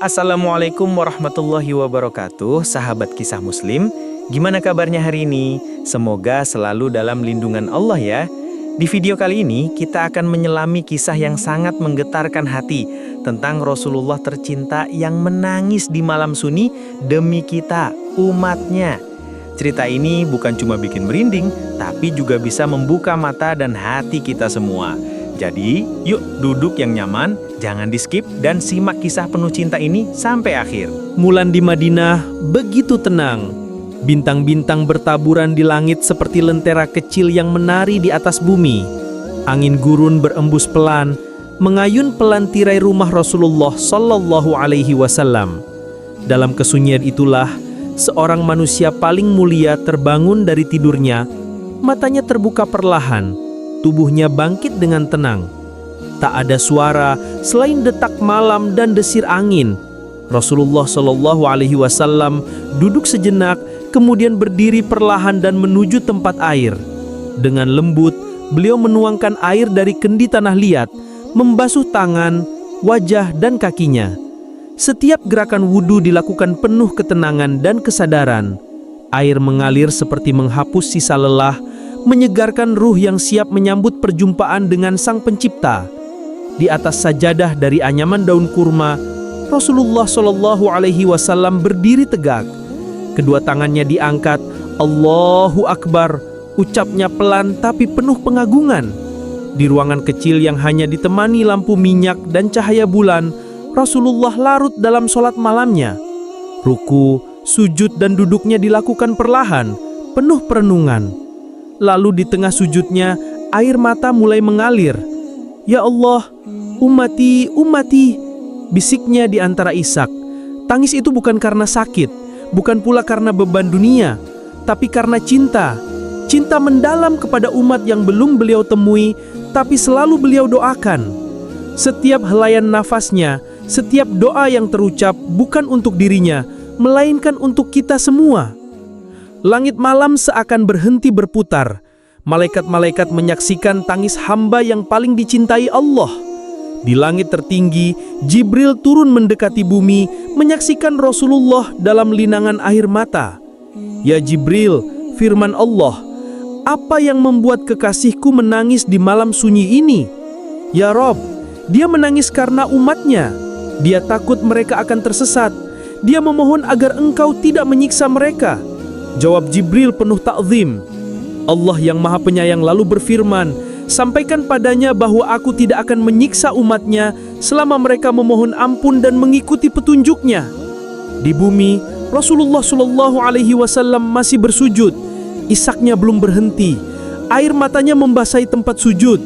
Assalamualaikum warahmatullahi wabarakatuh, sahabat kisah muslim. Gimana kabarnya hari ini? Semoga selalu dalam lindungan Allah ya. Di video kali ini kita akan menyelami kisah yang sangat menggetarkan hati tentang Rasulullah tercinta yang menangis di malam sunyi demi kita, umatnya. Cerita ini bukan cuma bikin merinding, tapi juga bisa membuka mata dan hati kita semua. Jadi, yuk duduk yang nyaman, jangan di-skip dan simak kisah penuh cinta ini sampai akhir. Mulan di Madinah begitu tenang. Bintang-bintang bertaburan di langit seperti lentera kecil yang menari di atas bumi. Angin gurun berembus pelan, mengayun pelan tirai rumah Rasulullah Shallallahu Alaihi Wasallam. Dalam kesunyian itulah, seorang manusia paling mulia terbangun dari tidurnya, matanya terbuka perlahan. Tubuhnya bangkit dengan tenang. Tak ada suara selain detak malam dan desir angin. Rasulullah Shallallahu Alaihi Wasallam duduk sejenak, kemudian berdiri perlahan dan menuju tempat air. Dengan lembut, beliau menuangkan air dari kendi tanah liat, membasuh tangan, wajah dan kakinya. Setiap gerakan wudhu dilakukan penuh ketenangan dan kesadaran. Air mengalir seperti menghapus sisa lelah, menyegarkan ruh yang siap menyambut perjumpaan dengan Sang Pencipta. Di atas sajadah dari anyaman daun kurma, Rasulullah Shallallahu Alaihi Wasallam berdiri tegak. Kedua tangannya diangkat, Allahu Akbar, ucapnya pelan tapi penuh pengagungan. Di ruangan kecil yang hanya ditemani lampu minyak dan cahaya bulan, Rasulullah larut dalam sholat malamnya. Ruku, sujud dan duduknya dilakukan perlahan, penuh perenungan. Lalu di tengah sujudnya, air mata mulai mengalir. Ya Allah, ummati, ummati, bisiknya di antara isak. Tangis itu bukan karena sakit, bukan pula karena beban dunia, tapi karena cinta. Cinta mendalam kepada umat yang belum beliau temui, tapi selalu beliau doakan. Setiap helaian nafasnya, setiap doa yang terucap bukan untuk dirinya, melainkan untuk kita semua. Langit malam seakan berhenti berputar. Malaikat-malaikat menyaksikan tangis hamba yang paling dicintai Allah. Di langit tertinggi, Jibril turun mendekati bumi, menyaksikan Rasulullah dalam linangan air mata. Ya Jibril, firman Allah, apa yang membuat kekasihku menangis di malam sunyi ini? Ya Rob, dia menangis karena umatnya. Dia takut mereka akan tersesat. Dia memohon agar engkau tidak menyiksa mereka. Jawab Jibril penuh ta'zim. Allah yang maha penyayang lalu berfirman, sampaikan padanya bahwa aku tidak akan menyiksa umatnya selama mereka memohon ampun dan mengikuti petunjuknya. Di bumi, Rasulullah Shallallahu Alaihi Wasallam masih bersujud. Isaknya belum berhenti. Air matanya membasahi tempat sujud.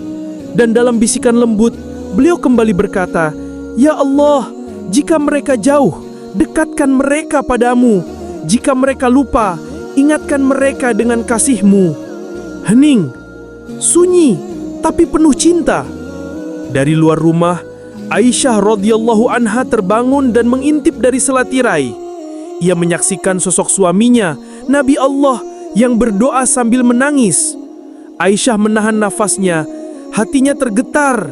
Dan dalam bisikan lembut, beliau kembali berkata, Ya Allah, jika mereka jauh, dekatkan mereka padamu. Jika mereka lupa, ingatkan mereka dengan kasih-Mu. Hening, sunyi, tapi penuh cinta. Dari luar rumah, Aisyah radhiyallahu anha terbangun dan mengintip dari sela tirai. Ia menyaksikan sosok suaminya, Nabi Allah, yang berdoa sambil menangis. Aisyah menahan nafasnya, hatinya tergetar.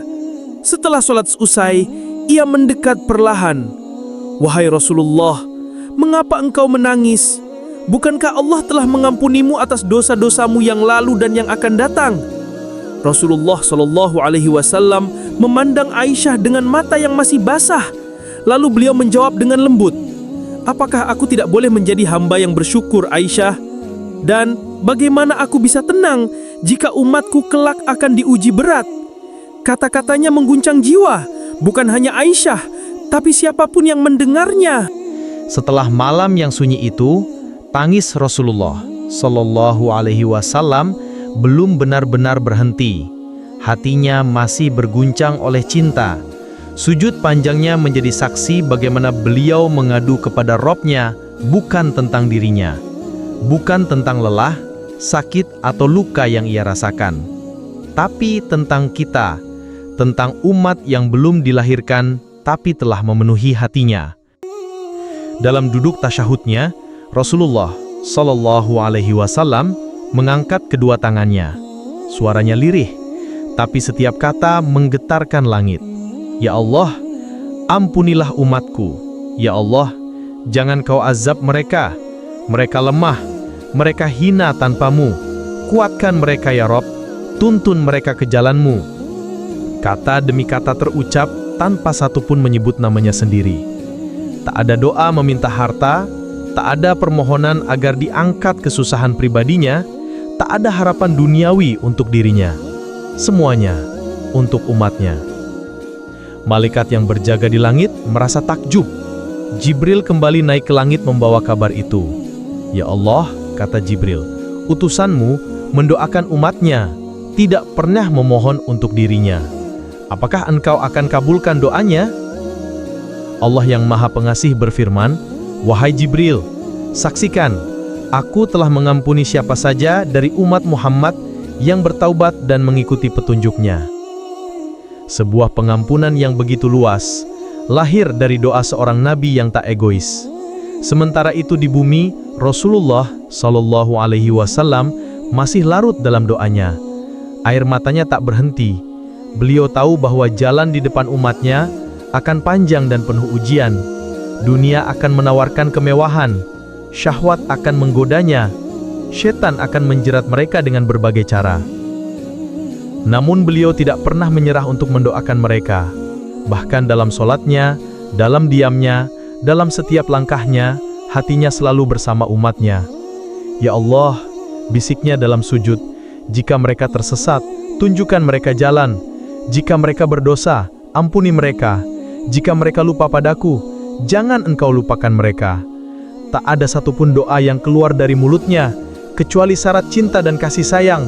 Setelah sholat usai, ia mendekat perlahan. Wahai Rasulullah, mengapa engkau menangis? Bukankah Allah telah mengampunimu atas dosa-dosamu yang lalu dan yang akan datang? Rasulullah Shallallahu Alaihi Wasallam memandang Aisyah dengan mata yang masih basah. Lalu beliau menjawab dengan lembut, apakah aku tidak boleh menjadi hamba yang bersyukur, Aisyah? Dan bagaimana aku bisa tenang jika umatku kelak akan diuji berat? Kata-katanya mengguncang jiwa, bukan hanya Aisyah, tapi siapapun yang mendengarnya. Setelah malam yang sunyi itu, tangis Rasulullah Shallallahu Alaihi Wasallam belum benar-benar berhenti. Hatinya masih berguncang oleh cinta. Sujud panjangnya menjadi saksi bagaimana beliau mengadu kepada Robnya, bukan tentang dirinya, bukan tentang lelah, sakit atau luka yang ia rasakan, tapi tentang kita, tentang umat yang belum dilahirkan tapi telah memenuhi hatinya. Dalam duduk tasyahudnya, Rasulullah Shallallahu Alaihi Wasallam mengangkat kedua tangannya. Suaranya lirih, tapi setiap kata menggetarkan langit. Ya Allah, ampunilah umatku. Ya Allah, jangan kau azab mereka. Mereka lemah, mereka hina tanpamu. Kuatkan mereka ya Rob, tuntun mereka ke jalanmu. Kata demi kata terucap tanpa satupun menyebut namanya sendiri. Tak ada doa meminta harta, tak ada permohonan agar diangkat kesusahan pribadinya, tak ada harapan duniawi untuk dirinya. Semuanya untuk umatnya. Malaikat yang berjaga di langit merasa takjub. Jibril kembali naik ke langit membawa kabar itu. Ya Allah, kata Jibril, utusanmu mendoakan umatnya, tidak pernah memohon untuk dirinya. Apakah engkau akan kabulkan doanya? Allah yang Maha Pengasih berfirman, wahai Jibril, saksikan, aku telah mengampuni siapa saja dari umat Muhammad yang bertaubat dan mengikuti petunjuknya. Sebuah pengampunan yang begitu luas, lahir dari doa seorang nabi yang tak egois. Sementara itu di bumi, Rasulullah Shallallahu Alaihi Wasallam masih larut dalam doanya. Air matanya tak berhenti. Beliau tahu bahwa jalan di depan umatnya akan panjang dan penuh ujian. Dunia akan menawarkan kemewahan, syahwat akan menggodanya, setan akan menjerat mereka dengan berbagai cara. Namun beliau tidak pernah menyerah untuk mendoakan mereka. Bahkan dalam sholatnya, dalam diamnya, dalam setiap langkahnya, hatinya selalu bersama umatnya. Ya Allah, bisiknya dalam sujud, jika mereka tersesat, tunjukkan mereka jalan. Jika mereka berdosa, ampuni mereka. Jika mereka lupa padaku, jangan engkau lupakan mereka. Tak ada satupun doa yang keluar dari mulutnya, kecuali syarat cinta dan kasih sayang.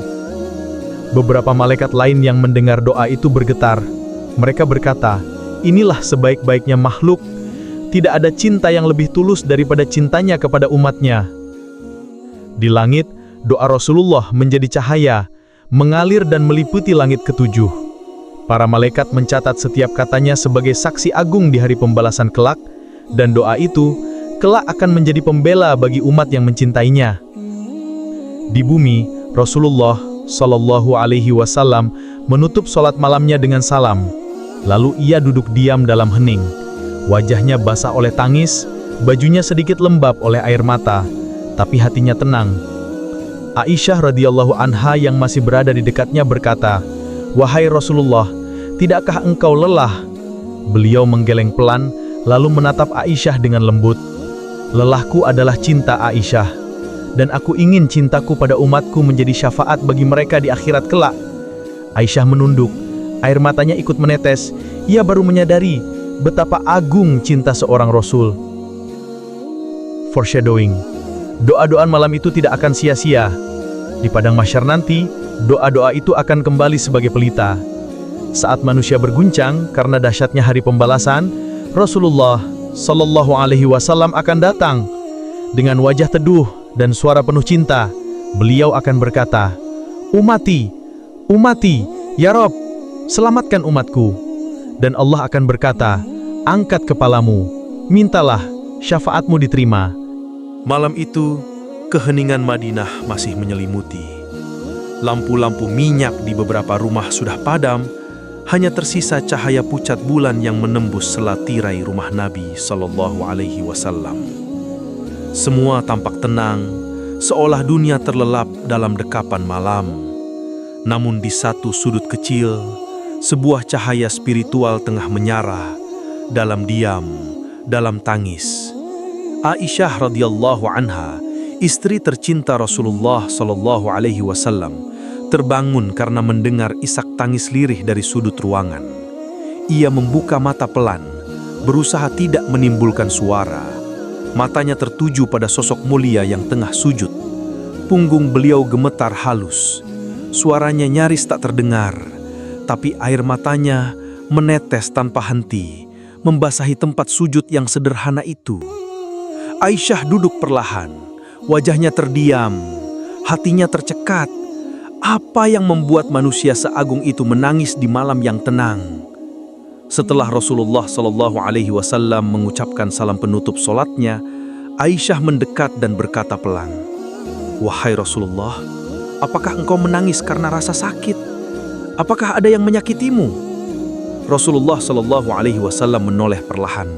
Beberapa malaikat lain yang mendengar doa itu bergetar. Mereka berkata, inilah sebaik-baiknya makhluk. Tidak ada cinta yang lebih tulus daripada cintanya kepada umatnya. Di langit, doa Rasulullah menjadi cahaya, mengalir dan meliputi langit ketujuh. Para malaikat mencatat setiap katanya sebagai saksi agung di hari pembalasan kelak, dan doa itu kelak akan menjadi pembela bagi umat yang mencintainya. Di bumi, Rasulullah Shallallahu Alaihi Wasallam menutup sholat malamnya dengan salam. Lalu ia duduk diam dalam hening. Wajahnya basah oleh tangis, bajunya sedikit lembab oleh air mata, tapi hatinya tenang. Aisyah radhiyallahu anha yang masih berada di dekatnya berkata, wahai Rasulullah, tidakkah engkau lelah? Beliau menggeleng pelan, lalu menatap Aisyah dengan lembut. Lelahku adalah cinta Aisyah, dan aku ingin cintaku pada umatku menjadi syafaat bagi mereka di akhirat kelak. Aisyah menunduk, air matanya ikut menetes. Ia baru menyadari betapa agung cinta seorang Rasul. Foreshadowing, doa-doa malam itu tidak akan sia-sia. Di padang mahsyar nanti, doa-doa itu akan kembali sebagai pelita. Saat manusia berguncang karena dahsyatnya hari pembalasan, Rasulullah Shallallahu Alaihi Wasallam akan datang. Dengan wajah teduh dan suara penuh cinta, beliau akan berkata, umati, umati, ya Rob, selamatkan umatku. Dan Allah akan berkata, angkat kepalamu, mintalah, syafaatmu diterima. Malam itu, keheningan Madinah masih menyelimuti. Lampu-lampu minyak di beberapa rumah sudah padam, hanya tersisa cahaya pucat bulan yang menembus sela tirai rumah Nabi Shallallahu Alaihi Wasallam. Semua tampak tenang, seolah dunia terlelap dalam dekapan malam. Namun di satu sudut kecil, sebuah cahaya spiritual tengah menyala, dalam diam, dalam tangis. Aisyah radhiyallahu anha, istri tercinta Rasulullah Shallallahu Alaihi Wasallam, terbangun karena mendengar isak tangis lirih dari sudut ruangan. Ia membuka mata pelan, berusaha tidak menimbulkan suara. Matanya tertuju pada sosok mulia yang tengah sujud. Punggung beliau gemetar halus. Suaranya nyaris tak terdengar, tapi air matanya menetes tanpa henti, membasahi tempat sujud yang sederhana itu. Aisyah duduk perlahan, wajahnya terdiam, hatinya tercekat. Apa yang membuat manusia seagung itu menangis di malam yang tenang? Setelah Rasulullah Shallallahu Alaihi Wasallam mengucapkan salam penutup solatnya, Aisyah mendekat dan berkata pelan, wahai Rasulullah, apakah engkau menangis karena rasa sakit? Apakah ada yang menyakitimu? Rasulullah Shallallahu Alaihi Wasallam menoleh perlahan.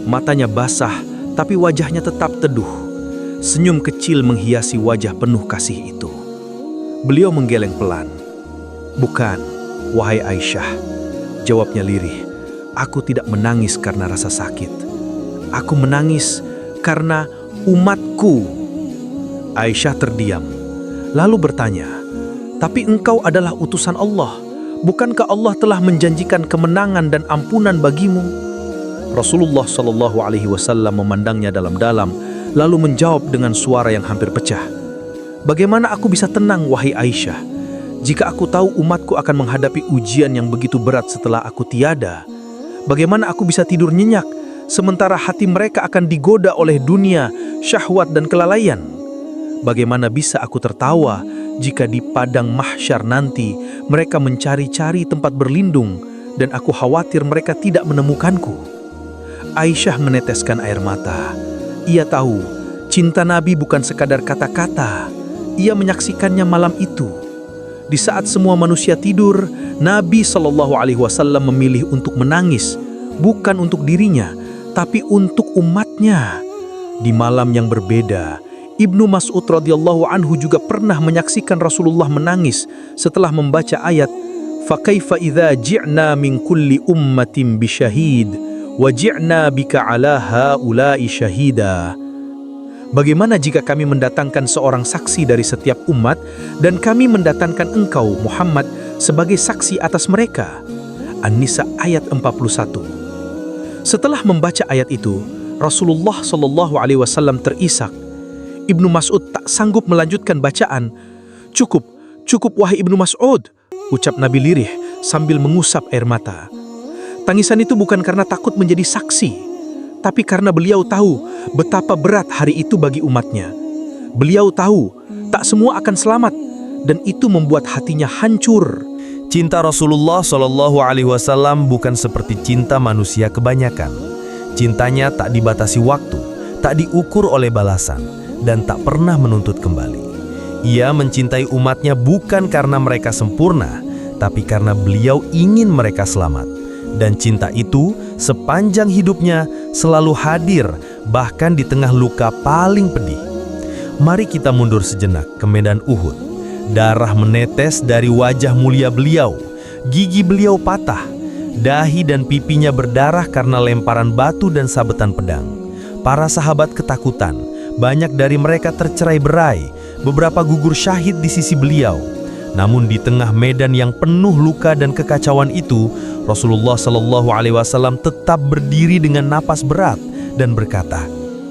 Matanya basah, tapi wajahnya tetap teduh. Senyum kecil menghiasi wajah penuh kasih itu. Beliau menggeleng pelan. "Bukan, wahai Aisyah," jawabnya lirih. "Aku tidak menangis karena rasa sakit. Aku menangis karena umatku." Aisyah terdiam, lalu bertanya, "Tapi engkau adalah utusan Allah. Bukankah Allah telah menjanjikan kemenangan dan ampunan bagimu?" Rasulullah SAW memandangnya dalam-dalam, lalu menjawab dengan suara yang hampir pecah, "Bagaimana aku bisa tenang, wahai Aisyah, jika aku tahu umatku akan menghadapi ujian yang begitu berat setelah aku tiada? Bagaimana aku bisa tidur nyenyak, sementara hati mereka akan digoda oleh dunia, syahwat dan kelalaian? Bagaimana bisa aku tertawa jika di padang mahsyar nanti mereka mencari-cari tempat berlindung dan aku khawatir mereka tidak menemukanku?" Aisyah meneteskan air mata. Ia tahu, cinta Nabi bukan sekadar kata-kata. Ia menyaksikannya malam itu. Di saat semua manusia tidur, Nabi SAW memilih untuk menangis, bukan untuk dirinya, tapi untuk umatnya. Di malam yang berbeda, Ibnu Mas'ud radhiyallahu anhu juga pernah menyaksikan Rasulullah menangis setelah membaca ayat, "Fakaifa idza ji'na min kulli ummatin bisyahid wa ji'na bika 'ala haula'i syahida." Bagaimana jika kami mendatangkan seorang saksi dari setiap umat dan kami mendatangkan engkau Muhammad sebagai saksi atas mereka? An-Nisa ayat 41. Setelah membaca ayat itu, Rasulullah SAW terisak. Ibnu Mas'ud tak sanggup melanjutkan bacaan. Cukup wahai Ibnu Mas'ud," ucap Nabi lirih sambil mengusap air mata. Tangisan itu bukan karena takut menjadi saksi, tapi karena beliau tahu betapa berat hari itu bagi umatnya. Beliau tahu tak semua akan selamat, dan itu membuat hatinya hancur. Cinta Rasulullah SAW bukan seperti cinta manusia kebanyakan. Cintanya tak dibatasi waktu, tak diukur oleh balasan, dan tak pernah menuntut kembali. Ia mencintai umatnya bukan karena mereka sempurna, tapi karena beliau ingin mereka selamat. Dan cinta itu sepanjang hidupnya selalu hadir, bahkan di tengah luka paling pedih. Mari kita mundur sejenak ke medan Uhud. Darah menetes dari wajah mulia beliau, gigi beliau patah, dahi dan pipinya berdarah karena lemparan batu dan sabetan pedang. Para sahabat ketakutan, banyak dari mereka tercerai-berai, beberapa gugur syahid di sisi beliau. Namun di tengah medan yang penuh luka dan kekacauan itu, Rasulullah SAW tetap berdiri dengan napas berat dan berkata,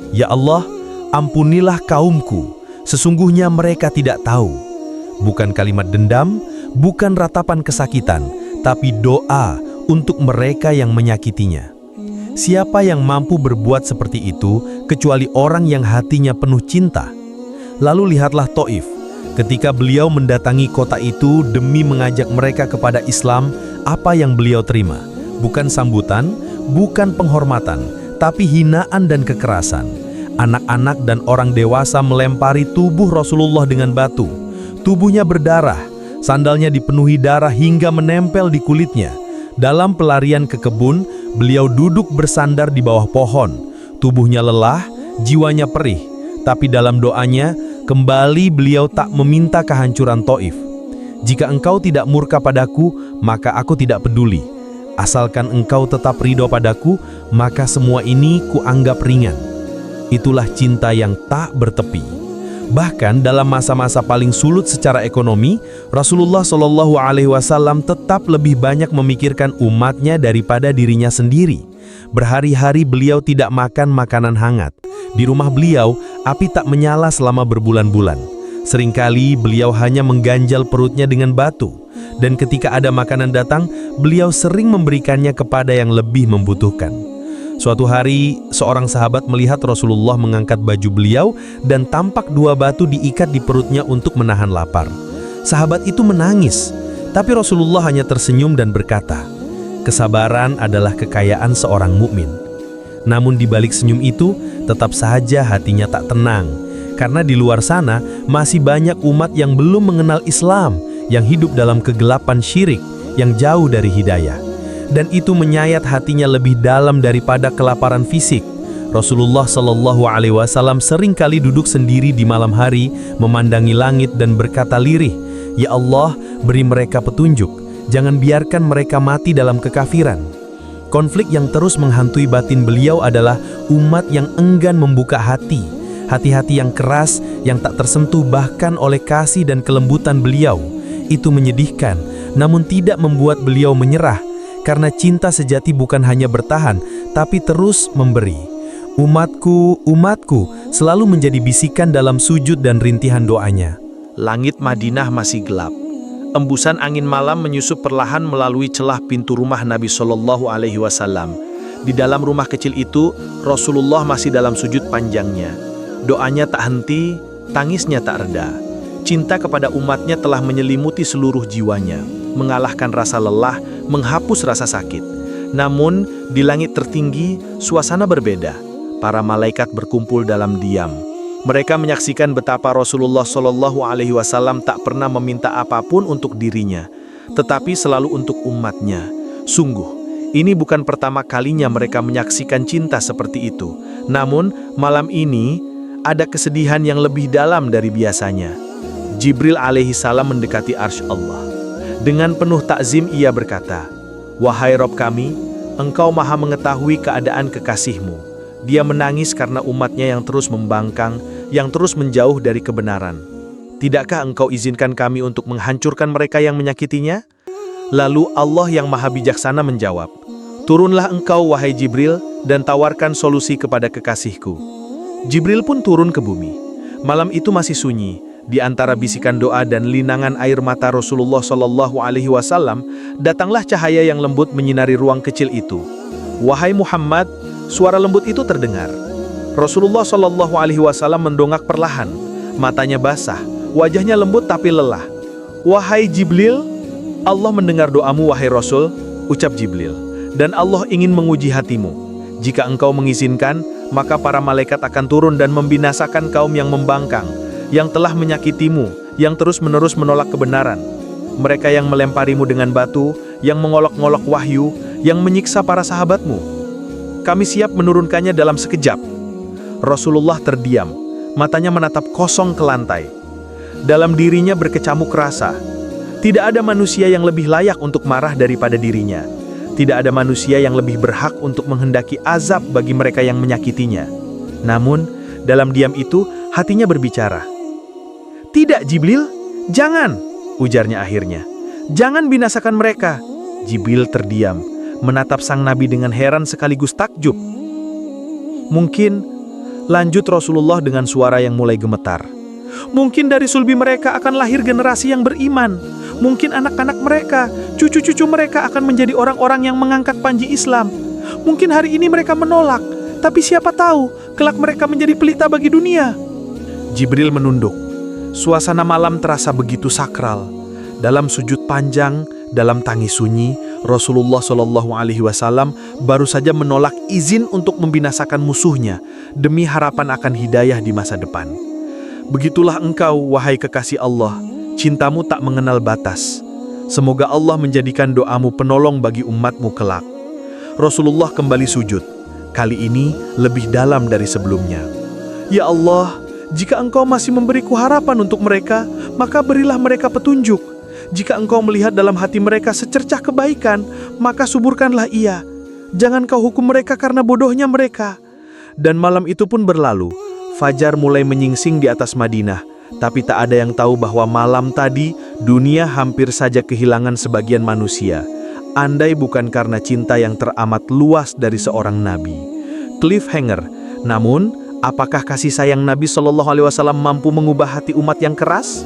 "Ya Allah, ampunilah kaumku, sesungguhnya mereka tidak tahu." Bukan kalimat dendam, bukan ratapan kesakitan, tapi doa untuk mereka yang menyakitinya. Siapa yang mampu berbuat seperti itu kecuali orang yang hatinya penuh cinta? Lalu lihatlah Taif. Ketika beliau mendatangi kota itu demi mengajak mereka kepada Islam, apa yang beliau terima? Bukan sambutan, bukan penghormatan, tapi hinaan dan kekerasan. Anak-anak dan orang dewasa melempari tubuh Rasulullah dengan batu. Tubuhnya berdarah, sandalnya dipenuhi darah hingga menempel di kulitnya. Dalam pelarian ke kebun, beliau duduk bersandar di bawah pohon. Tubuhnya lelah, jiwanya perih, tapi dalam doanya, kembali beliau tak meminta kehancuran Taif. "Jika engkau tidak murka padaku, maka aku tidak peduli. Asalkan engkau tetap ridho padaku, maka semua ini kuanggap ringan." Itulah cinta yang tak bertepi. Bahkan dalam masa-masa paling sulit secara ekonomi, Rasulullah SAW tetap lebih banyak memikirkan umatnya daripada dirinya sendiri. Berhari-hari beliau tidak makan makanan hangat. Di rumah beliau, api tak menyala selama berbulan-bulan. Seringkali beliau hanya mengganjal perutnya dengan batu. Dan ketika ada makanan datang, beliau sering memberikannya kepada yang lebih membutuhkan. Suatu hari, seorang sahabat melihat Rasulullah mengangkat baju beliau dan tampak 2 batu diikat di perutnya untuk menahan lapar. Sahabat itu menangis, tapi Rasulullah hanya tersenyum dan berkata, "Kesabaran adalah kekayaan seorang mukmin." Namun di balik senyum itu, tetap saja hatinya tak tenang, karena di luar sana masih banyak umat yang belum mengenal Islam, yang hidup dalam kegelapan syirik, yang jauh dari hidayah. dan itu menyayat hatinya lebih dalam daripada kelaparan fisik. Rasulullah Shallallahu Alaihi Wasallam seringkali duduk sendiri di malam hari, memandangi langit dan berkata lirih, "Ya Allah, beri mereka petunjuk, jangan biarkan mereka mati dalam kekafiran." Konflik yang terus menghantui batin beliau adalah umat yang enggan membuka hati, hati-hati yang keras, yang tak tersentuh bahkan oleh kasih dan kelembutan beliau. Itu menyedihkan, namun tidak membuat beliau menyerah, karena cinta sejati bukan hanya bertahan, tapi terus memberi. Umatku, umatku, selalu menjadi bisikan dalam sujud dan rintihan doanya. Langit Madinah masih gelap. Embusan angin malam menyusup perlahan melalui celah pintu rumah Nabi Shallallahu Alaihi Wasallam. Di dalam rumah kecil itu, Rasulullah masih dalam sujud panjangnya. Doanya tak henti, tangisnya tak reda. Cinta kepada umatnya telah menyelimuti seluruh jiwanya, mengalahkan rasa lelah, menghapus rasa sakit. Namun, di langit tertinggi, suasana berbeda. Para malaikat berkumpul dalam diam. Mereka menyaksikan betapa Rasulullah Shallallahu Alaihi Wasallam tak pernah meminta apapun untuk dirinya, tetapi selalu untuk umatnya. Sungguh, ini bukan pertama kalinya mereka menyaksikan cinta seperti itu. Namun, malam ini ada kesedihan yang lebih dalam dari biasanya. Jibril alaihi salam mendekati arsy Allah. Dengan penuh takzim ia berkata, "Wahai Rob kami, Engkau maha mengetahui keadaan kekasihmu. Dia menangis karena umatnya yang terus membangkang, yang terus menjauh dari kebenaran. Tidakkah Engkau izinkan kami untuk menghancurkan mereka yang menyakitinya?" Lalu Allah yang maha bijaksana menjawab, "Turunlah engkau wahai Jibril dan tawarkan solusi kepada kekasihku." Jibril pun turun ke bumi. Malam itu masih sunyi. Di antara bisikan doa dan linangan air mata Rasulullah Shallallahu Alaihi Wasallam, datanglah cahaya yang lembut menyinari ruang kecil itu. "Wahai Muhammad," suara lembut itu terdengar. Rasulullah Shallallahu Alaihi Wasallam mendongak perlahan, matanya basah, wajahnya lembut tapi lelah. "Wahai Jibril, Allah mendengar doamu wahai Rasul," ucap Jibril, "dan Allah ingin menguji hatimu. Jika engkau mengizinkan, maka para malaikat akan turun dan membinasakan kaum yang membangkang, yang telah menyakitimu, yang terus-menerus menolak kebenaran. Mereka yang melemparimu dengan batu, yang mengolok-ngolok wahyu, yang menyiksa para sahabatmu. Kami siap menurunkannya dalam sekejap." Rasulullah terdiam, matanya menatap kosong ke lantai. Dalam dirinya berkecamuk rasa. Tidak ada manusia yang lebih layak untuk marah daripada dirinya. Tidak ada manusia yang lebih berhak untuk menghendaki azab bagi mereka yang menyakitinya. Namun, dalam diam itu, hatinya berbicara. "Tidak, Jibril, jangan," ujarnya akhirnya. "Jangan binasakan mereka." Jibril terdiam, menatap sang Nabi dengan heran sekaligus takjub. "Mungkin," lanjut Rasulullah dengan suara yang mulai gemetar, "mungkin dari sulbi mereka akan lahir generasi yang beriman. Mungkin anak-anak mereka, cucu-cucu mereka akan menjadi orang-orang yang mengangkat panji Islam. Mungkin hari ini mereka menolak, tapi siapa tahu, kelak mereka menjadi pelita bagi dunia." Jibril menunduk. Suasana malam terasa begitu sakral. Dalam sujud panjang, dalam tangis sunyi, Rasulullah Shallallahu Alaihi Wasallam baru saja menolak izin untuk membinasakan musuhnya demi harapan akan hidayah di masa depan. "Begitulah engkau, wahai kekasih Allah, cintamu tak mengenal batas. Semoga Allah menjadikan doamu penolong bagi umatmu kelak." Rasulullah kembali sujud, kali ini lebih dalam dari sebelumnya. "Ya Allah, jika Engkau masih memberiku harapan untuk mereka, maka berilah mereka petunjuk. Jika Engkau melihat dalam hati mereka secercah kebaikan, maka suburkanlah ia. Jangan Kau hukum mereka karena bodohnya mereka." Dan malam itu pun berlalu. Fajar mulai menyingsing di atas Madinah, tapi tak ada yang tahu bahwa malam tadi dunia hampir saja kehilangan sebagian manusia, andai bukan karena cinta yang teramat luas dari seorang nabi. Cliffhanger. Namun, apakah kasih sayang Nabi Shallallahu Alaihi Wasallam mampu mengubah hati umat yang keras?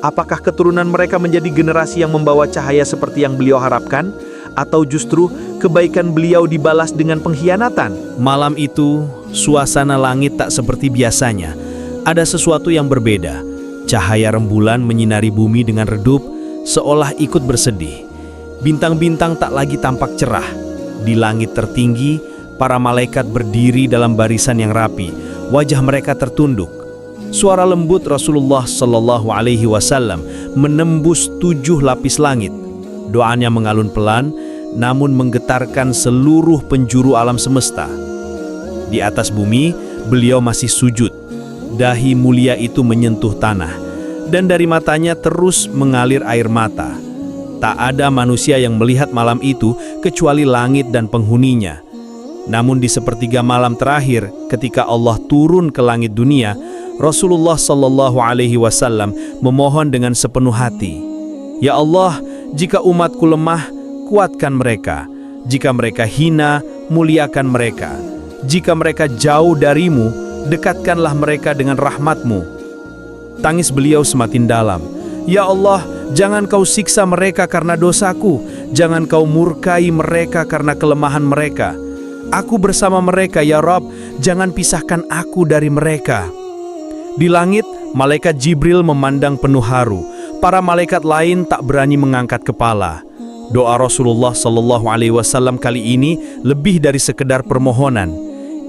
Apakah keturunan mereka menjadi generasi yang membawa cahaya seperti yang beliau harapkan? Atau justru kebaikan beliau dibalas dengan pengkhianatan? Malam itu, suasana langit tak seperti biasanya. Ada sesuatu yang berbeda. Cahaya rembulan menyinari bumi dengan redup, seolah ikut bersedih. Bintang-bintang tak lagi tampak cerah. Di langit tertinggi, para malaikat berdiri dalam barisan yang rapi. Wajah mereka tertunduk. Suara lembut Rasulullah Shallallahu Alaihi Wasallam menembus 7 lapis langit. Doanya mengalun pelan, namun menggetarkan seluruh penjuru alam semesta. Di atas bumi, beliau masih sujud. Dahi mulia itu menyentuh tanah, dan dari matanya terus mengalir air mata. Tak ada manusia yang melihat malam itu kecuali langit dan penghuninya. Namun di sepertiga malam terakhir, ketika Allah turun ke langit dunia, Rasulullah Shallallahu Alaihi Wasallam memohon dengan sepenuh hati, "Ya Allah, jika umatku lemah, kuatkan mereka. Jika mereka hina, muliakan mereka. Jika mereka jauh darimu, dekatkanlah mereka dengan rahmat-Mu." Tangis beliau semakin dalam. "Ya Allah, jangan Kau siksa mereka karena dosaku. Jangan Kau murkai mereka karena kelemahan mereka. Aku bersama mereka, ya Rabb, jangan pisahkan aku dari mereka." Di langit, malaikat Jibril memandang penuh haru. Para malaikat lain tak berani mengangkat kepala. Doa Rasulullah Shallallahu Alaihi Wasallam kali ini lebih dari sekedar permohonan.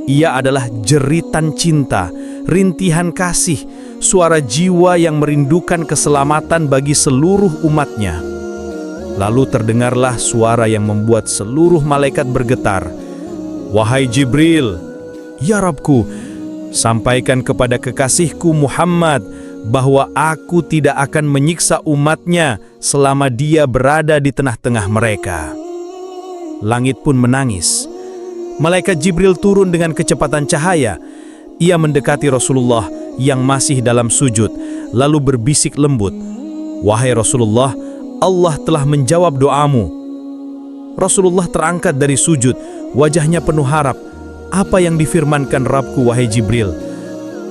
Ia adalah jeritan cinta, rintihan kasih, suara jiwa yang merindukan keselamatan bagi seluruh umatnya. Lalu terdengarlah suara yang membuat seluruh malaikat bergetar. "Wahai Jibril, ya Rabbku, sampaikan kepada kekasihku Muhammad bahwa aku tidak akan menyiksa umatnya selama dia berada di tengah-tengah mereka." Langit pun menangis. Malaikat Jibril turun dengan kecepatan cahaya. Ia mendekati Rasulullah yang masih dalam sujud, lalu berbisik lembut, "Wahai Rasulullah, Allah telah menjawab doamu." Rasulullah terangkat dari sujud, wajahnya penuh harap. "Apa yang difirmankan Rabbku, wahai Jibril?"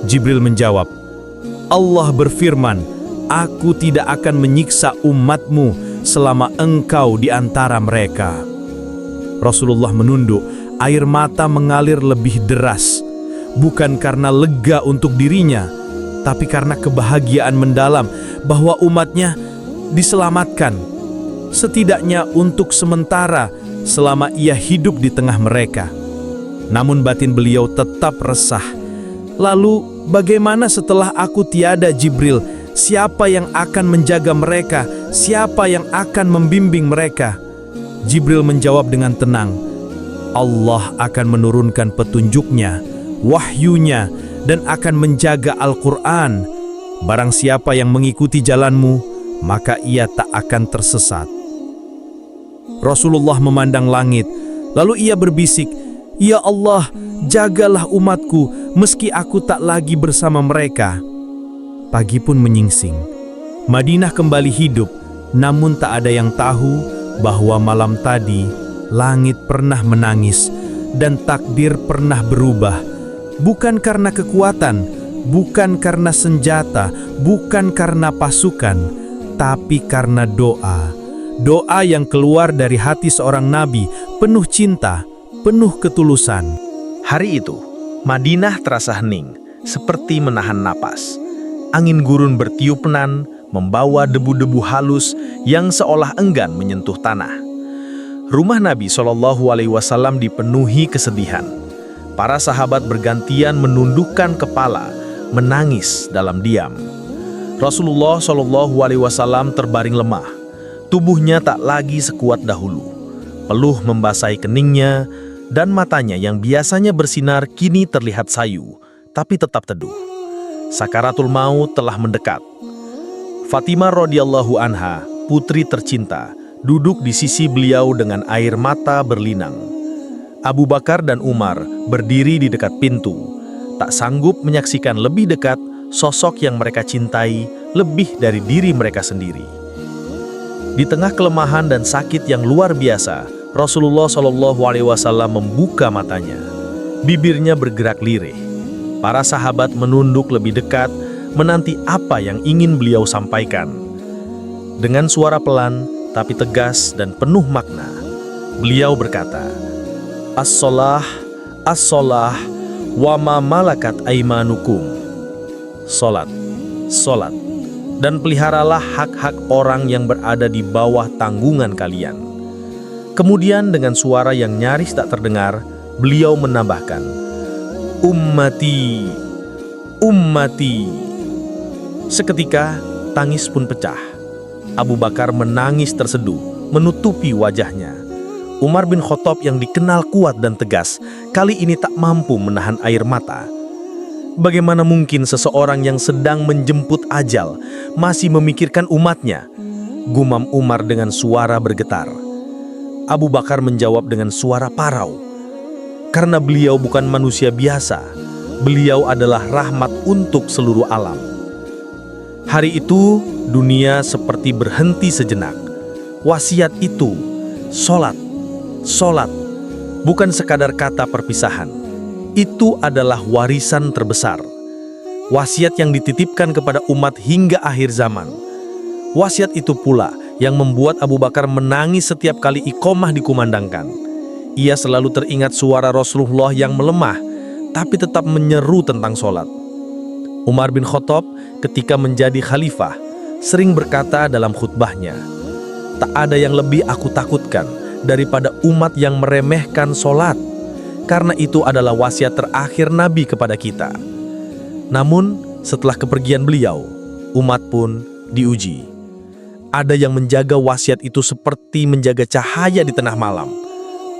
Jibril menjawab, "Allah berfirman, aku tidak akan menyiksa umatmu selama engkau di antara mereka." Rasulullah menunduk, air mata mengalir lebih deras. Bukan karena lega untuk dirinya, tapi karena kebahagiaan mendalam bahwa umatnya diselamatkan. Setidaknya untuk sementara selama ia hidup di tengah mereka. Namun batin beliau tetap resah. "Lalu bagaimana setelah aku tiada, Jibril? Siapa yang akan menjaga mereka? Siapa yang akan membimbing mereka?" Jibril menjawab dengan tenang, "Allah akan menurunkan petunjuknya, wahyunya, dan akan menjaga Al-Quran. Barang siapa yang mengikuti jalanmu, maka ia tak akan tersesat." Rasulullah memandang langit, lalu ia berbisik, "Ya Allah, jagalah umatku meski aku tak lagi bersama mereka." Pagi pun menyingsing. Madinah kembali hidup, namun tak ada yang tahu bahwa malam tadi langit pernah menangis dan takdir pernah berubah. Bukan karena kekuatan, bukan karena senjata, bukan karena pasukan, tapi karena doa. Doa yang keluar dari hati seorang nabi, penuh cinta, penuh ketulusan. Hari itu, Madinah terasa hening, seperti menahan napas. Angin gurun bertiup penan, membawa debu-debu halus yang seolah enggan menyentuh tanah. Rumah Nabi SAW dipenuhi kesedihan. Para sahabat bergantian menundukkan kepala, menangis dalam diam. Rasulullah SAW terbaring lemah. Tubuhnya tak lagi sekuat dahulu. Peluh membasahi keningnya, dan matanya yang biasanya bersinar kini terlihat sayu, tapi tetap teduh. Sakaratul maut telah mendekat. Fatimah radhiyallahu anha, putri tercinta, duduk di sisi beliau dengan air mata berlinang. Abu Bakar dan Umar berdiri di dekat pintu, tak sanggup menyaksikan lebih dekat sosok yang mereka cintai lebih dari diri mereka sendiri. Di tengah kelemahan dan sakit yang luar biasa, Rasulullah SAW membuka matanya. Bibirnya bergerak lirih. Para sahabat menunduk lebih dekat, menanti apa yang ingin beliau sampaikan. Dengan suara pelan, tapi tegas dan penuh makna, beliau berkata, "As-sholah, as-sholah, wa ma malakat aimanukum." Salat, salat, dan peliharalah hak-hak orang yang berada di bawah tanggungan kalian. Kemudian dengan suara yang nyaris tak terdengar, beliau menambahkan, "Ummati, ummati." Seketika, tangis pun pecah. Abu Bakar menangis terseduh, menutupi wajahnya. Umar bin Khattab yang dikenal kuat dan tegas, kali ini tak mampu menahan air mata. Bagaimana mungkin seseorang yang sedang menjemput ajal masih memikirkan umatnya? Gumam Umar dengan suara bergetar. Abu Bakar menjawab dengan suara parau. Karena beliau bukan manusia biasa, beliau adalah rahmat untuk seluruh alam. Hari itu, dunia seperti berhenti sejenak. Wasiat itu, sholat. Sholat, bukan sekadar kata perpisahan. Itu adalah warisan terbesar. Wasiat yang dititipkan kepada umat hingga akhir zaman. Wasiat itu pula yang membuat Abu Bakar menangis setiap kali iqomah dikumandangkan. Ia selalu teringat suara Rasulullah yang melemah, tapi tetap menyeru tentang sholat. Umar bin Khattab ketika menjadi khalifah, sering berkata dalam khutbahnya, "Tak ada yang lebih aku takutkan daripada umat yang meremehkan sholat, karena itu adalah wasiat terakhir Nabi kepada kita." Namun, setelah kepergian beliau, umat pun diuji. Ada yang menjaga wasiat itu seperti menjaga cahaya di tengah malam.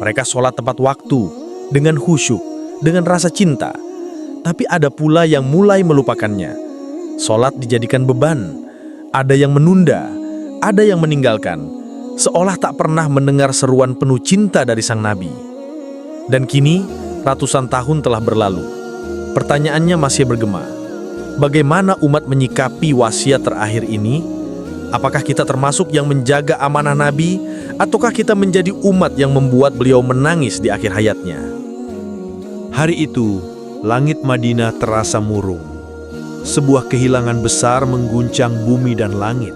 Mereka sholat tepat waktu, dengan khusyuk, dengan rasa cinta. Tapi ada pula yang mulai melupakannya. Sholat dijadikan beban. Ada yang menunda, ada yang meninggalkan, seolah tak pernah mendengar seruan penuh cinta dari sang Nabi. Dan kini, ratusan tahun telah berlalu. Pertanyaannya masih bergema. Bagaimana umat menyikapi wasiat terakhir ini? Apakah kita termasuk yang menjaga amanah Nabi, ataukah kita menjadi umat yang membuat beliau menangis di akhir hayatnya? Hari itu, langit Madinah terasa murung. Sebuah kehilangan besar mengguncang bumi dan langit.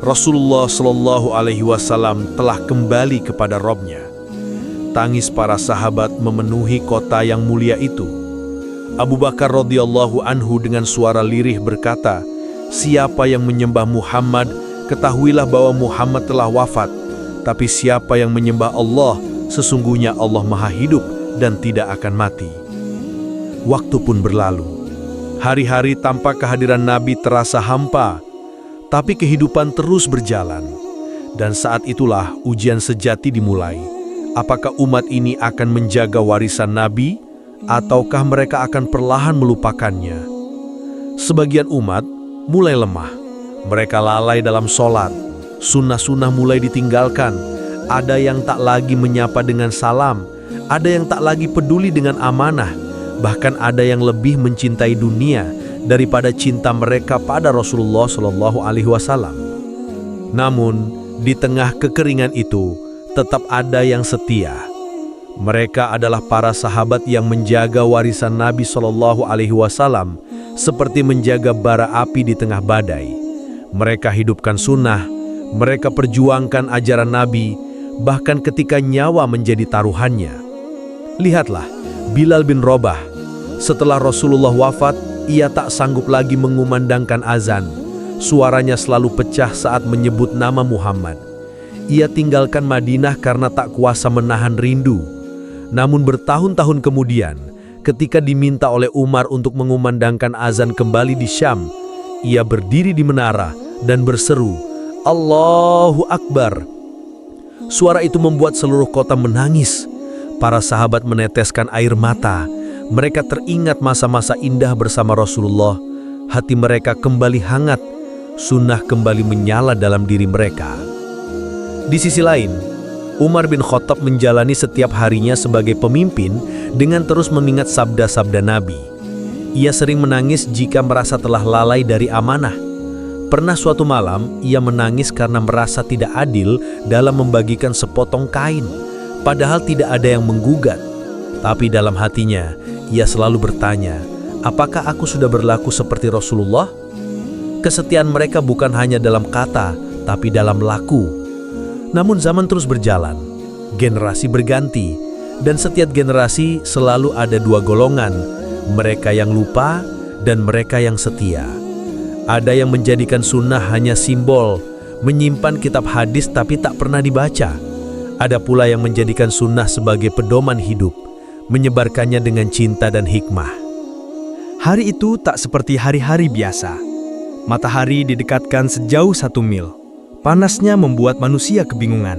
Rasulullah Shallallahu Alaihi Wasallam telah kembali kepada Robnya. Tangis para sahabat memenuhi kota yang mulia itu. Abu Bakar radhiyallahu anhu dengan suara lirih berkata, "Siapa yang menyembah Muhammad, ketahuilah bahwa Muhammad telah wafat. Tapi siapa yang menyembah Allah, sesungguhnya Allah Maha Hidup dan tidak akan mati." Waktu pun berlalu. Hari-hari tanpa kehadiran Nabi terasa hampa, tapi kehidupan terus berjalan. Dan saat itulah ujian sejati dimulai. Apakah umat ini akan menjaga warisan Nabi, ataukah mereka akan perlahan melupakannya? Sebagian umat mulai lemah. Mereka lalai dalam sholat. Sunnah-sunnah mulai ditinggalkan. Ada yang tak lagi menyapa dengan salam. Ada yang tak lagi peduli dengan amanah. Bahkan ada yang lebih mencintai dunia daripada cinta mereka pada Rasulullah Shallallahu Alaihi Wasallam. Namun, di tengah kekeringan itu, tetap ada yang setia. Mereka adalah para sahabat yang menjaga warisan Nabi Shallallahu Alaihi Wasallam seperti menjaga bara api di tengah badai. Mereka hidupkan sunnah, mereka perjuangkan ajaran Nabi, bahkan ketika nyawa menjadi taruhannya. Lihatlah, Bilal bin Rabah, setelah Rasulullah wafat, ia tak sanggup lagi mengumandangkan azan. Suaranya selalu pecah saat menyebut nama Muhammad. Ia tinggalkan Madinah karena tak kuasa menahan rindu. Namun bertahun-tahun kemudian, ketika diminta oleh Umar untuk mengumandangkan azan kembali di Syam, ia berdiri di menara dan berseru, "Allahu Akbar." Suara itu membuat seluruh kota menangis. Para sahabat meneteskan air mata. Mereka teringat masa-masa indah bersama Rasulullah. Hati mereka kembali hangat. Sunnah kembali menyala dalam diri mereka. Di sisi lain, Umar bin Khattab menjalani setiap harinya sebagai pemimpin dengan terus mengingat sabda-sabda Nabi. Ia sering menangis jika merasa telah lalai dari amanah. Pernah suatu malam, ia menangis karena merasa tidak adil dalam membagikan sepotong kain. Padahal tidak ada yang menggugat. Tapi dalam hatinya, ia selalu bertanya, apakah aku sudah berlaku seperti Rasulullah? Kesetiaan mereka bukan hanya dalam kata, tapi dalam laku. Namun zaman terus berjalan, generasi berganti, dan setiap generasi selalu ada dua golongan, mereka yang lupa dan mereka yang setia. Ada yang menjadikan sunnah hanya simbol, menyimpan kitab hadis tapi tak pernah dibaca. Ada pula yang menjadikan sunnah sebagai pedoman hidup, menyebarkannya dengan cinta dan hikmah. Hari itu tak seperti hari-hari biasa. Matahari didekatkan sejauh 1 mil. Panasnya membuat manusia kebingungan.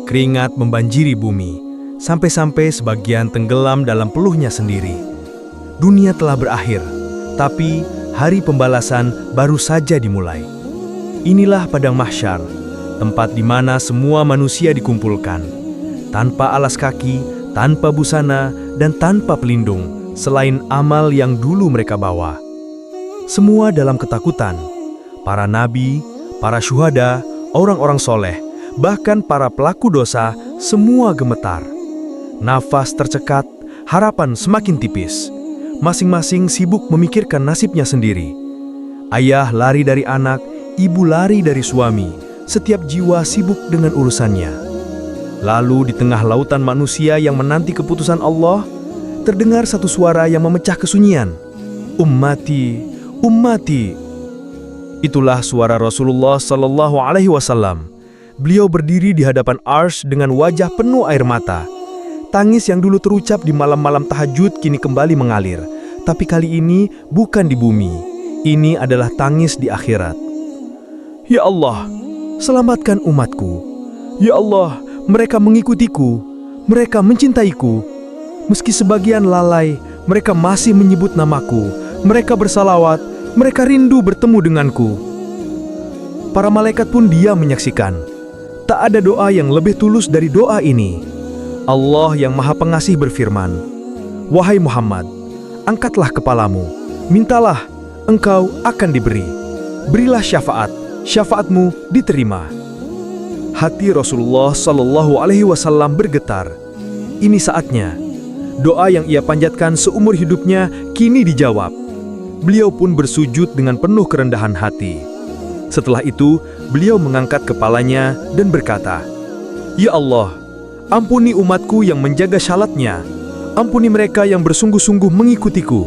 Keringat membanjiri bumi, sampai-sampai sebagian tenggelam dalam peluhnya sendiri. Dunia telah berakhir, tapi hari pembalasan baru saja dimulai. Inilah padang mahsyar, tempat di mana semua manusia dikumpulkan, tanpa alas kaki, tanpa busana, dan tanpa pelindung, selain amal yang dulu mereka bawa. Semua dalam ketakutan. Para nabi, para syuhada, orang-orang soleh, bahkan para pelaku dosa, semua gemetar. Nafas tercekat, harapan semakin tipis. Masing-masing sibuk memikirkan nasibnya sendiri. Ayah lari dari anak, ibu lari dari suami. Setiap jiwa sibuk dengan urusannya. Lalu di tengah lautan manusia yang menanti keputusan Allah, terdengar satu suara yang memecah kesunyian. Ummati, ummati. Itulah suara Rasulullah Sallallahu Alaihi Wasallam. Beliau berdiri di hadapan Arsy dengan wajah penuh air mata. Tangis yang dulu terucap di malam-malam tahajud kini kembali mengalir. Tapi kali ini bukan di bumi. Ini adalah tangis di akhirat. Ya Allah, selamatkan umatku. Ya Allah, mereka mengikutiku. Mereka mencintaiku. Meski sebagian lalai, mereka masih menyebut namaku. Mereka bersalawat. Mereka rindu bertemu denganku. Para malaikat pun diam menyaksikan. Tak ada doa yang lebih tulus dari doa ini. Allah yang Maha Pengasih berfirman, "Wahai Muhammad, angkatlah kepalamu, mintalah, engkau akan diberi. Berilah syafaat, syafaatmu diterima." Hati Rasulullah Sallallahu Alaihi Wasallam bergetar. Ini saatnya. Doa yang ia panjatkan seumur hidupnya kini dijawab. Beliau pun bersujud dengan penuh kerendahan hati. Setelah itu, beliau mengangkat kepalanya dan berkata, "Ya Allah, ampuni umatku yang menjaga syalatnya. Ampuni mereka yang bersungguh-sungguh mengikutiku.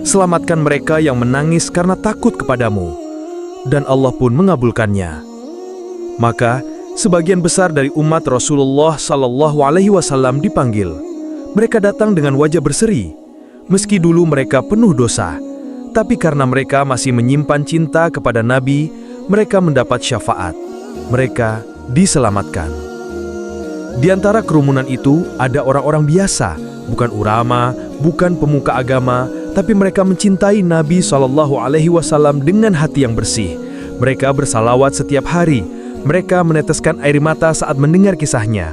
Selamatkan mereka yang menangis karena takut kepadamu." Dan Allah pun mengabulkannya. Maka, sebagian besar dari umat Rasulullah Sallallahu Alaihi Wasallam dipanggil. Mereka datang dengan wajah berseri. Meski dulu mereka penuh dosa, tapi karena mereka masih menyimpan cinta kepada Nabi, mereka mendapat syafaat. Mereka diselamatkan. Di antara kerumunan itu ada orang-orang biasa, bukan ulama, bukan pemuka agama, tapi mereka mencintai Nabi Shallallahu Alaihi Wasallam dengan hati yang bersih. Mereka bersalawat setiap hari. Mereka meneteskan air mata saat mendengar kisahnya.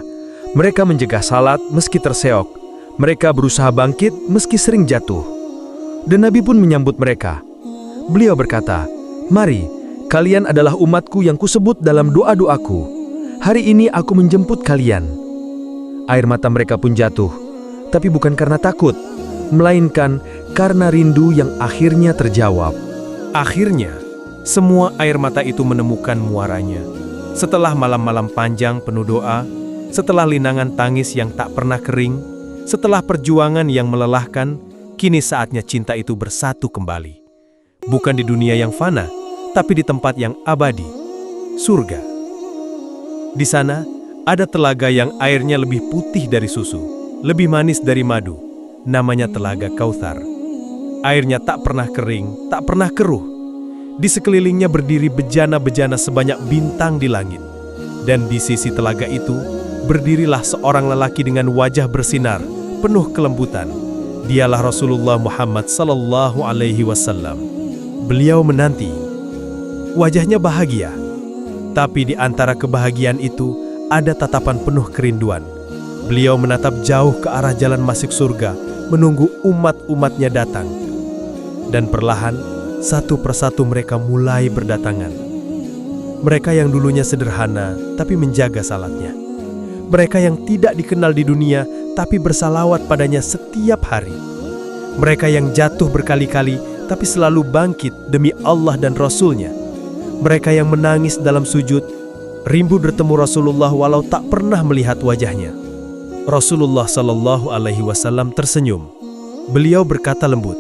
Mereka menjaga salat meski terseok. Mereka berusaha bangkit meski sering jatuh. Dan Nabi pun menyambut mereka. Beliau berkata, "Mari, kalian adalah umatku yang kusebut dalam doa-doaku. Hari ini aku menjemput kalian." Air mata mereka pun jatuh, tapi bukan karena takut, melainkan karena rindu yang akhirnya terjawab. Akhirnya, semua air mata itu menemukan muaranya. Setelah malam-malam panjang penuh doa, setelah linangan tangis yang tak pernah kering, setelah perjuangan yang melelahkan, kini saatnya cinta itu bersatu kembali. Bukan di dunia yang fana, tapi di tempat yang abadi, surga. Di sana, ada telaga yang airnya lebih putih dari susu, lebih manis dari madu. Namanya Telaga Kautsar. Airnya tak pernah kering, tak pernah keruh. Di sekelilingnya berdiri bejana-bejana sebanyak bintang di langit. Dan di sisi telaga itu, berdirilah seorang lelaki dengan wajah bersinar, penuh kelembutan. Dialah Rasulullah Muhammad Sallallahu Alaihi Wasallam. Beliau menanti. Wajahnya bahagia. Tapi di antara kebahagiaan itu, ada tatapan penuh kerinduan. Beliau menatap jauh ke arah jalan masuk surga, menunggu umat-umatnya datang. Dan perlahan, satu persatu mereka mulai berdatangan. Mereka yang dulunya sederhana, tapi menjaga salatnya. Mereka yang tidak dikenal di dunia, tapi bersalawat padanya setiap hari. Mereka yang jatuh berkali-kali, tapi selalu bangkit demi Allah dan Rasul-Nya. Mereka yang menangis dalam sujud, rindu bertemu Rasulullah walau tak pernah melihat wajahnya. Rasulullah Sallallahu Alaihi Wasallam tersenyum. Beliau berkata lembut,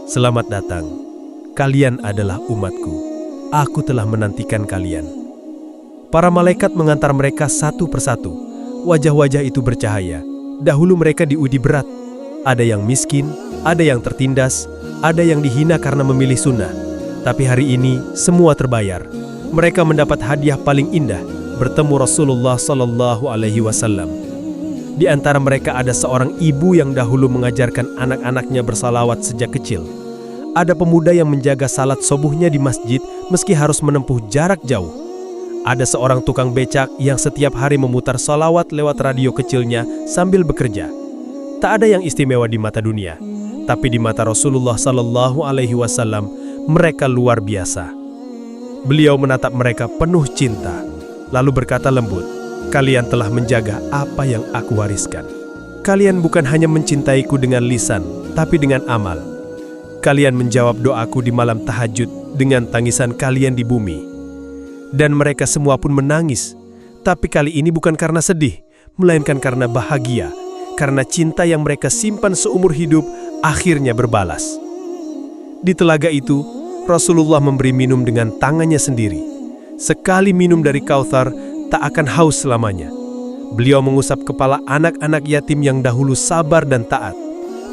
"Selamat datang. Kalian adalah umatku. Aku telah menantikan kalian." Para malaikat mengantar mereka satu persatu. Wajah-wajah itu bercahaya. Dahulu mereka diuji berat. Ada yang miskin, ada yang tertindas, ada yang dihina karena memilih sunnah. Tapi hari ini semua terbayar. Mereka mendapat hadiah paling indah, bertemu Rasulullah Sallallahu Alaihi Wasallam. Di antara mereka ada seorang ibu yang dahulu mengajarkan anak-anaknya bersalawat sejak kecil. Ada pemuda yang menjaga salat subuhnya di masjid meski harus menempuh jarak jauh. Ada seorang tukang becak yang setiap hari memutar salawat lewat radio kecilnya sambil bekerja. Tak ada yang istimewa di mata dunia, tapi di mata Rasulullah Sallallahu Alaihi Wasallam mereka luar biasa. Beliau menatap mereka penuh cinta, lalu berkata lembut, "Kalian telah menjaga apa yang aku wariskan. Kalian bukan hanya mencintaiku dengan lisan, tapi dengan amal. Kalian menjawab doaku di malam tahajud dengan tangisan kalian di bumi." Dan mereka semua pun menangis, tapi kali ini bukan karena sedih, melainkan karena bahagia, karena cinta yang mereka simpan seumur hidup akhirnya berbalas. Di telaga itu, Rasulullah memberi minum dengan tangannya sendiri. Sekali minum dari Kautsar, tak akan haus selamanya. Beliau mengusap kepala anak-anak yatim yang dahulu sabar dan taat.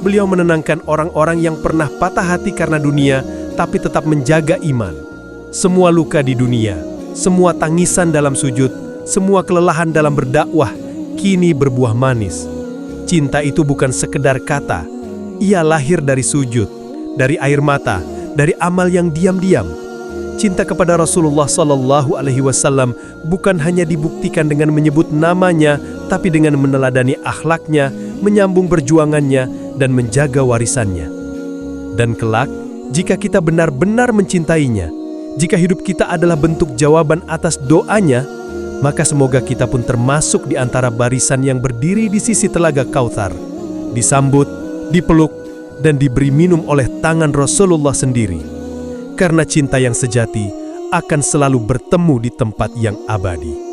Beliau menenangkan orang-orang yang pernah patah hati karena dunia, tapi tetap menjaga iman. Semua luka di dunia, semua tangisan dalam sujud, semua kelelahan dalam berdakwah, kini berbuah manis. Cinta itu bukan sekedar kata, ia lahir dari sujud, dari air mata, dari amal yang diam-diam. Cinta kepada Rasulullah Sallallahu Alaihi Wasallam bukan hanya dibuktikan dengan menyebut namanya, tapi dengan meneladani akhlaknya, menyambung perjuangannya, dan menjaga warisannya. Dan kelak, jika kita benar-benar mencintainya, jika hidup kita adalah bentuk jawaban atas doanya, maka semoga kita pun termasuk di antara barisan yang berdiri di sisi telaga Kautsar, disambut, dipeluk, dan diberi minum oleh tangan Rasulullah sendiri. Karena cinta yang sejati akan selalu bertemu di tempat yang abadi.